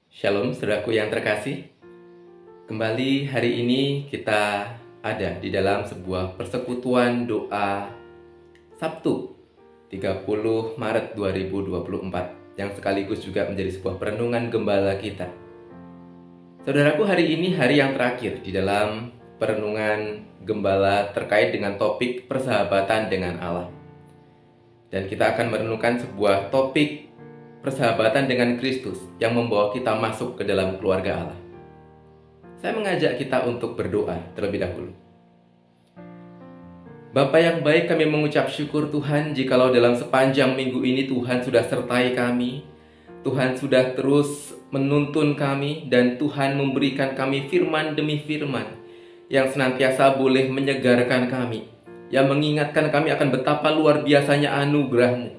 Shalom, saudaraku yang terkasih. Kembali hari ini kita ada di dalam sebuah persekutuan doa Sabtu 30 Maret 2024 yang sekaligus juga menjadi sebuah perenungan gembala kita. Saudaraku, hari ini hari yang terakhir di dalam perenungan gembala terkait dengan topik persahabatan dengan Allah. Dan kita akan merenungkan sebuah topik persahabatan dengan Kristus yang membawa kita masuk ke dalam keluarga Allah. Saya mengajak kita untuk berdoa terlebih dahulu. Bapa yang baik, kami mengucap syukur Tuhan jikalau dalam sepanjang minggu ini Tuhan sudah sertai kami. Tuhan sudah terus menuntun kami dan Tuhan memberikan kami firman demi firman yang senantiasa boleh menyegarkan kami, yang mengingatkan kami akan betapa luar biasanya anugerah-Mu.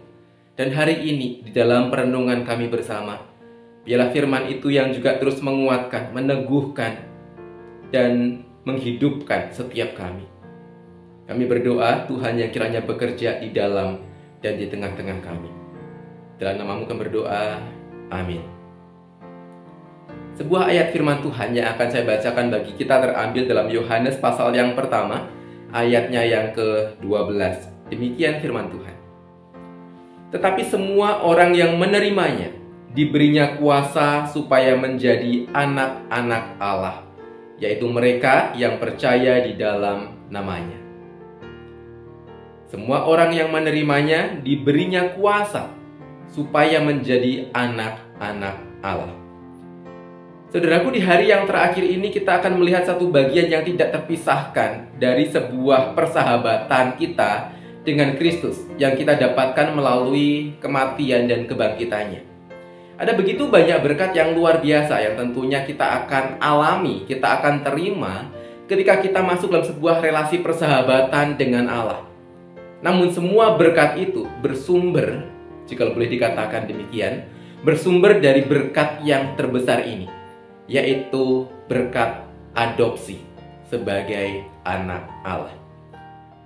Dan hari ini di dalam perenungan kami bersama, biarlah firman itu yang juga terus menguatkan, meneguhkan, dan menghidupkan setiap kami. Kami berdoa Tuhan yang kiranya bekerja di dalam dan di tengah-tengah kami. Dalam nama-Mu kami berdoa, amin. Sebuah ayat firman Tuhan yang akan saya bacakan bagi kita terambil dalam Yohanes pasal yang pertama, ayatnya yang ke-12. Demikian firman Tuhan. Tetapi semua orang yang menerimanya diberinya kuasa supaya menjadi anak-anak Allah, yaitu mereka yang percaya di dalam namanya. Semua orang yang menerimanya diberinya kuasa supaya menjadi anak-anak Allah. Saudaraku, di hari yang terakhir ini kita akan melihat satu bagian yang tidak terpisahkan dari sebuah persahabatan kita dengan Kristus yang kita dapatkan melalui kematian dan kebangkitannya. Ada begitu banyak berkat yang luar biasa yang tentunya kita akan alami, kita akan terima ketika kita masuk dalam sebuah relasi persahabatan dengan Allah. Namun semua berkat itu bersumber, jika boleh dikatakan demikian, bersumber dari berkat yang terbesar ini, yaitu berkat adopsi sebagai anak Allah.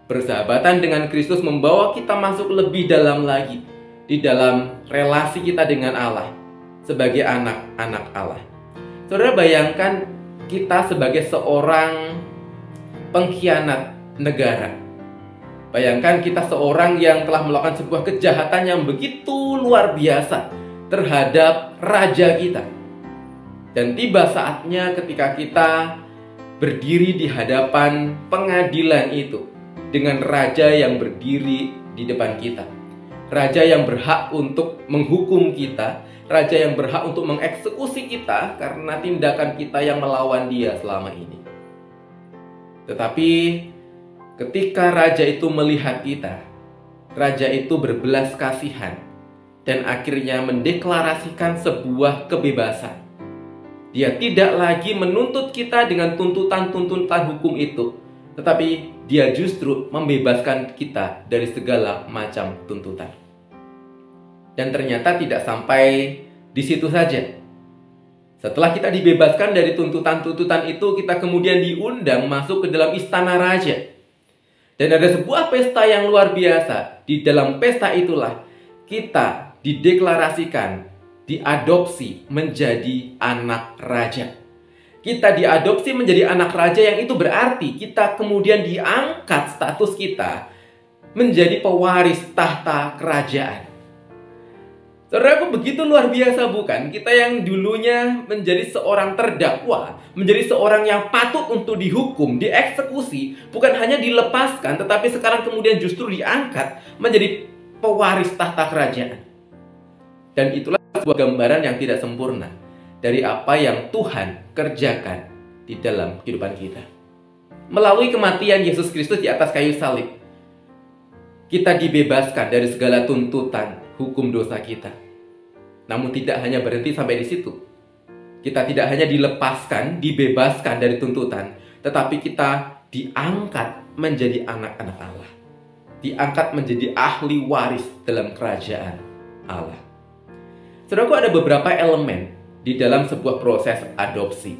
Persahabatan dengan Kristus membawa kita masuk lebih dalam lagi di dalam relasi kita dengan Allah sebagai anak-anak Allah. Saudara, bayangkan kita sebagai seorang pengkhianat negara. Bayangkan kita seorang yang telah melakukan sebuah kejahatan yang begitu luar biasa terhadap raja kita. Dan tiba saatnya ketika kita berdiri di hadapan pengadilan itu dengan raja yang berdiri di depan kita. Raja yang berhak untuk menghukum kita, raja yang berhak untuk mengeksekusi kita karena tindakan kita yang melawan dia selama ini. Tetapi ketika raja itu melihat kita, raja itu berbelas kasihan dan akhirnya mendeklarasikan sebuah kebebasan. Dia tidak lagi menuntut kita dengan tuntutan-tuntutan hukum itu, tetapi dia justru membebaskan kita dari segala macam tuntutan. Dan ternyata tidak sampai di situ saja. Setelah kita dibebaskan dari tuntutan-tuntutan itu, kita kemudian diundang masuk ke dalam istana raja. Dan ada sebuah pesta yang luar biasa. Di dalam pesta itulah kita dideklarasikan, diadopsi menjadi anak raja. Kita diadopsi menjadi anak raja, yang itu berarti kita kemudian diangkat status kita menjadi pewaris tahta kerajaan. Saudaraku, begitu luar biasa bukan? Kita yang dulunya menjadi seorang terdakwa, menjadi seorang yang patut untuk dihukum, dieksekusi, bukan hanya dilepaskan, tetapi sekarang kemudian justru diangkat menjadi pewaris tahta kerajaan. Dan itulah sebuah gambaran yang tidak sempurna dari apa yang Tuhan kerjakan di dalam kehidupan kita. Melalui kematian Yesus Kristus di atas kayu salib, kita dibebaskan dari segala tuntutan hukum dosa kita. Namun tidak hanya berhenti sampai di situ. Kita tidak hanya dilepaskan, dibebaskan dari tuntutan, tetapi kita diangkat menjadi anak-anak Allah. Diangkat menjadi ahli waris dalam kerajaan Allah. Saudaraku, ada beberapa elemen di dalam sebuah proses adopsi.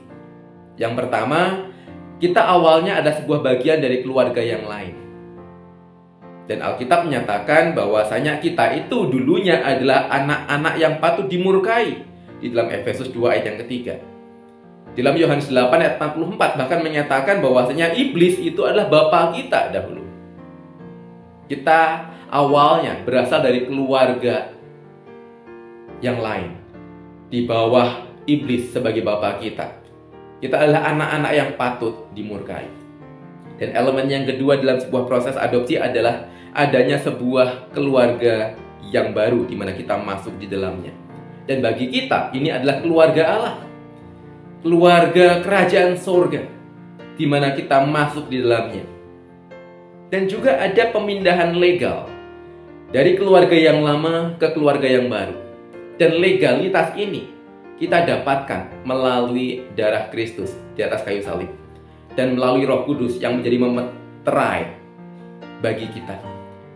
Yang pertama, kita awalnya ada sebuah bagian dari keluarga yang lain. Dan Alkitab menyatakan bahwasanya kita itu dulunya adalah anak-anak yang patut dimurkai, di dalam Efesus 2 ayat yang ketiga. Dalam Yohanes 8 ayat 44 bahkan menyatakan bahwasanya iblis itu adalah bapa kita dahulu. Kita awalnya berasal dari keluarga yang lain, di bawah iblis sebagai bapa kita. Kita adalah anak-anak yang patut dimurkai. Dan elemen yang kedua dalam sebuah proses adopsi adalah adanya sebuah keluarga yang baru di mana kita masuk di dalamnya. Dan bagi kita ini adalah keluarga Allah, keluarga kerajaan sorga, di mana kita masuk di dalamnya. Dan juga ada pemindahan legal dari keluarga yang lama ke keluarga yang baru. Dan legalitas ini kita dapatkan melalui darah Kristus di atas kayu salib dan melalui Roh Kudus yang menjadi meterai bagi kita.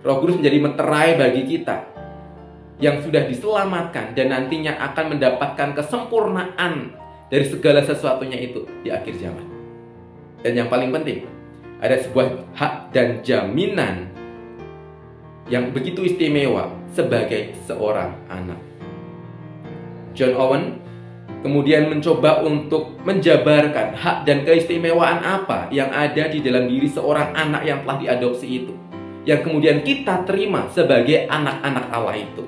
Roh Kudus menjadi meterai bagi kita yang sudah diselamatkan dan nantinya akan mendapatkan kesempurnaan dari segala sesuatunya itu di akhir zaman. Dan yang paling penting, ada sebuah hak dan jaminan yang begitu istimewa sebagai seorang anak. John Owen kemudian mencoba untuk menjabarkan hak dan keistimewaan apa yang ada di dalam diri seorang anak yang telah diadopsi itu, yang kemudian kita terima sebagai anak-anak Allah itu.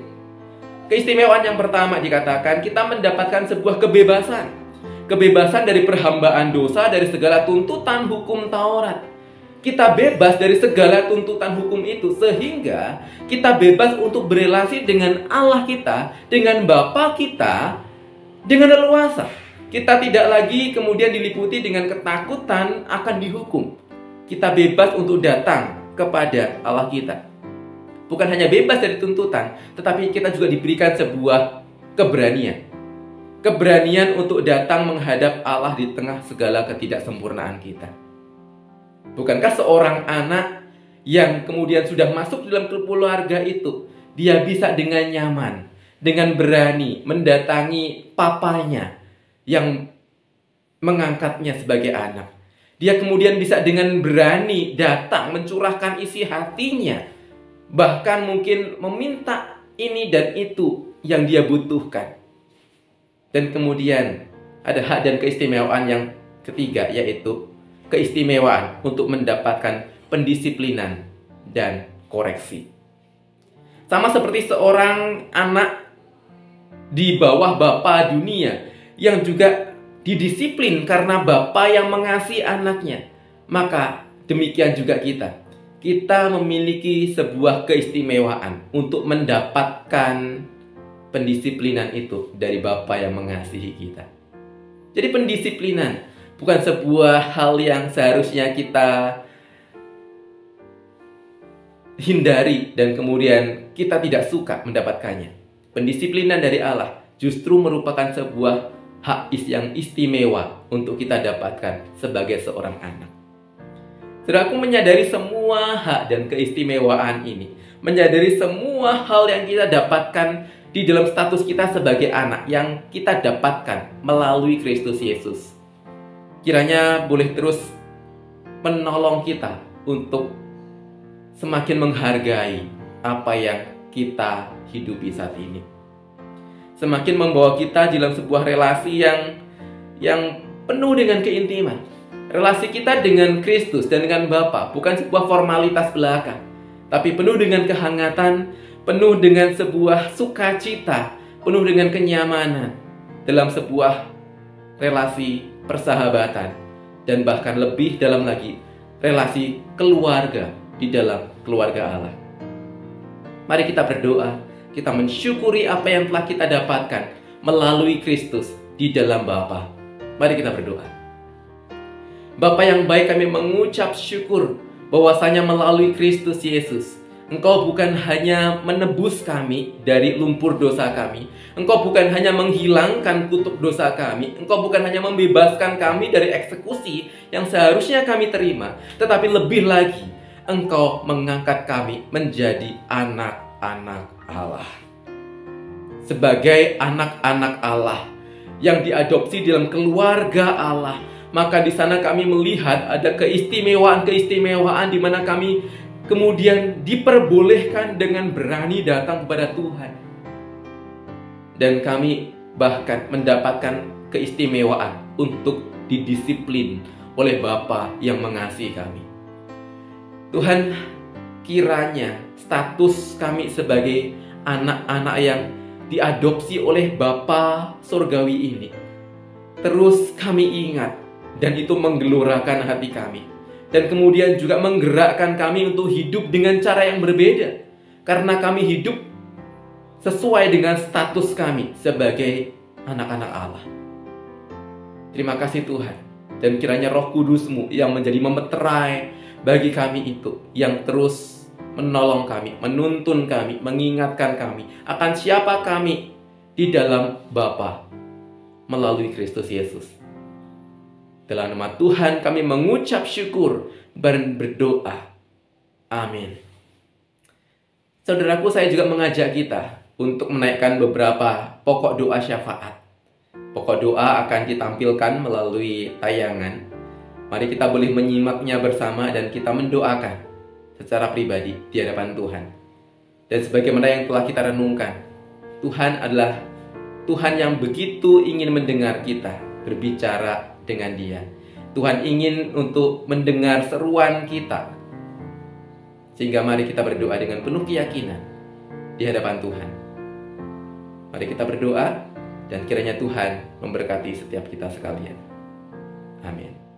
Keistimewaan yang pertama dikatakan kita mendapatkan sebuah kebebasan. Kebebasan dari perhambaan dosa, dari segala tuntutan hukum Taurat. Kita bebas dari segala tuntutan hukum itu, sehingga kita bebas untuk berelasi dengan Allah kita, dengan Bapa kita, dengan leluasa. Kita tidak lagi kemudian diliputi dengan ketakutan akan dihukum. Kita bebas untuk datang kepada Allah kita. Bukan hanya bebas dari tuntutan, tetapi kita juga diberikan sebuah keberanian. Keberanian untuk datang menghadap Allah di tengah segala ketidaksempurnaan kita. Bukankah seorang anak yang kemudian sudah masuk dalam keluarga itu, dia bisa dengan nyaman, dengan berani mendatangi papanya yang mengangkatnya sebagai anak. Dia kemudian bisa dengan berani datang mencurahkan isi hatinya, bahkan mungkin meminta ini dan itu yang dia butuhkan. Dan kemudian ada hak dan keistimewaan yang ketiga, yaitu keistimewaan untuk mendapatkan pendisiplinan dan koreksi. Sama seperti seorang anak di bawah bapa dunia yang juga didisiplin karena bapa yang mengasihi anaknya, maka demikian juga kita. Kita memiliki sebuah keistimewaan untuk mendapatkan pendisiplinan itu dari bapa yang mengasihi kita. Jadi pendisiplinan bukan sebuah hal yang seharusnya kita hindari dan kemudian kita tidak suka mendapatkannya. Pendisiplinan dari Allah justru merupakan sebuah hak yang istimewa untuk kita dapatkan sebagai seorang anak. Saudaraku, menyadari semua hak dan keistimewaan ini, menyadari semua hal yang kita dapatkan di dalam status kita sebagai anak yang kita dapatkan melalui Kristus Yesus, kiranya boleh terus menolong kita untuk semakin menghargai apa yang kita hidupi saat ini. Semakin membawa kita dalam sebuah relasi yang penuh dengan keintiman. Relasi kita dengan Kristus dan dengan Bapa bukan sebuah formalitas belaka, tapi penuh dengan kehangatan, penuh dengan sebuah sukacita, penuh dengan kenyamanan dalam sebuah relasi persahabatan, dan bahkan lebih dalam lagi relasi keluarga di dalam keluarga Allah. Mari kita berdoa, kita mensyukuri apa yang telah kita dapatkan melalui Kristus di dalam Bapa. Mari kita berdoa. Bapa yang baik, kami mengucap syukur bahwasanya melalui Kristus Yesus, Engkau bukan hanya menebus kami dari lumpur dosa kami, Engkau bukan hanya menghilangkan kutuk dosa kami, Engkau bukan hanya membebaskan kami dari eksekusi yang seharusnya kami terima, tetapi lebih lagi, Engkau mengangkat kami menjadi anak-anak Allah. Sebagai anak-anak Allah yang diadopsi dalam keluarga Allah, maka di sana kami melihat ada keistimewaan-keistimewaan di mana kami kemudian diperbolehkan dengan berani datang kepada Tuhan. Dan kami bahkan mendapatkan keistimewaan untuk didisiplin oleh Bapa yang mengasihi kami. Tuhan, kiranya status kami sebagai anak-anak yang diadopsi oleh Bapa Surgawi ini terus kami ingat, dan itu menggelorakan hati kami, dan kemudian juga menggerakkan kami untuk hidup dengan cara yang berbeda, karena kami hidup sesuai dengan status kami sebagai anak-anak Allah. Terima kasih Tuhan, dan kiranya Roh Kudus-Mu yang menjadi memeterai bagi kami itu, yang terus menolong kami, menuntun kami, mengingatkan kami akan siapa kami di dalam Bapa melalui Kristus Yesus. Dalam nama Tuhan kami mengucap syukur dan berdoa. Amin. Saudaraku, saya juga mengajak kita untuk menaikkan beberapa pokok doa syafaat. Pokok doa akan ditampilkan melalui tayangan. Mari kita boleh menyimaknya bersama dan kita mendoakan secara pribadi di hadapan Tuhan. Dan sebagaimana yang telah kita renungkan, Tuhan adalah Tuhan yang begitu ingin mendengar kita berbicara dengan Dia. Tuhan ingin untuk mendengar seruan kita. Sehingga mari kita berdoa dengan penuh keyakinan di hadapan Tuhan. Mari kita berdoa, dan kiranya Tuhan memberkati setiap kita sekalian. Amin.